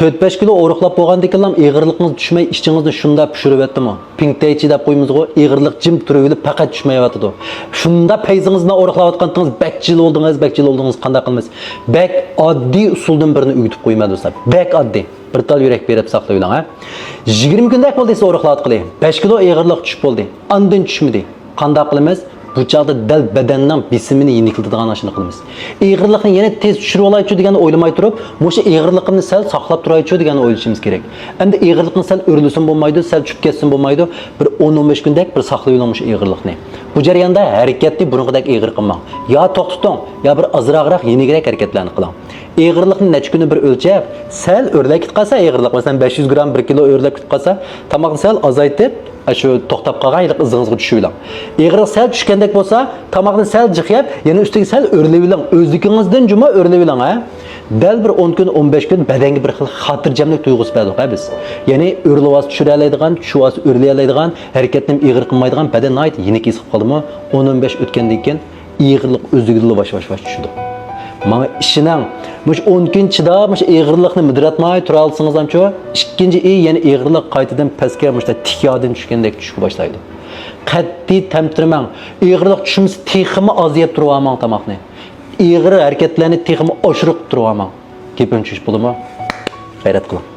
4-5 kilo oruqlab bo'lgandan keyin ham ig'irligingiz tushmay, ishingizni shunda pishirib etdimi? Pinkdaychi deb qo'ymizgo, ig'irlik jim turib faqat tushmayotdi. Shunda payzingizni oruqlayotganingiz bekçil oldingiz qanday qilmaysiz? Bek oddiy usuldan birini o'gitib qo'ymadim do'stlar. Bek oddiy. Bir tal yurak berib saqlayılan ha. 20 kundek bo'ldiysa oruqlayot qiling. 5 kilo ig'irlik tushib bo'ldi. Ondan tushmadi. Qanday qilamiz? Bu chaqda dal badanning besimini yenikiladigan ashini qilamiz. Ig'irlikni yana tez tushirib olaychi deganni o'ylamay turib, o'sha ig'irligimni sal saqlab turaychi deganni o'ylashimiz kerak. Endi ig'irlikni sal o'rilisin bo'lmaydi, sal tushib ketsin bo'lmaydi. Bir 10-15 kundek bir saqlayılan o'sha ig'irlikni. Bu jarayonda harakatni burunqidek ig'ir qilmang. Ya to'xtating, ya bir azroqroq yenigrek harakatlarni qiling. Ig'irlikni necha kuni bir o'lchab, sal o'rlak qilsa ig'irlik, masalan 500 gram 1 kilo o'rlak qilsa, tomoqni sal azaytib shu to'xtab qolgan izingizga tushib oling. Ig'iriq sal tushgandek bo'lsa, tomoqni sal jiqyab, yana ustiga sal o'rlab oling. O'zligingizdan juma o'rlab oling ha. Dal bir 10 kun, 15 kun badanga bir xil xotirjamlik tuyg'usi berdik ha biz. Ya'ni o'rlavas tushira oladigan, tushuvas o'rlay oladigan, harakatni ig'ir qilmaydigan badan ayt yenik his qildimi? 10-15 o'tgandan keyin ig'irlik o'zligidan bosh tushdi. Mana ishining mush 10 kun chidab, mush ig'irlikni mudratmay tura olsangiz hamcho, ikkinchi yana ig'irlik qaytadan pastga mushta tikyodan tushgandek tushib boshlaydi. Qat'iy tamtirmang. Ig'irlik tushimiz teximi aziyab turibman tomoqni. Ig'ir harakatlarni teximi oshirib turibman. Kepin tush bo'limi? G'ayrat qiling.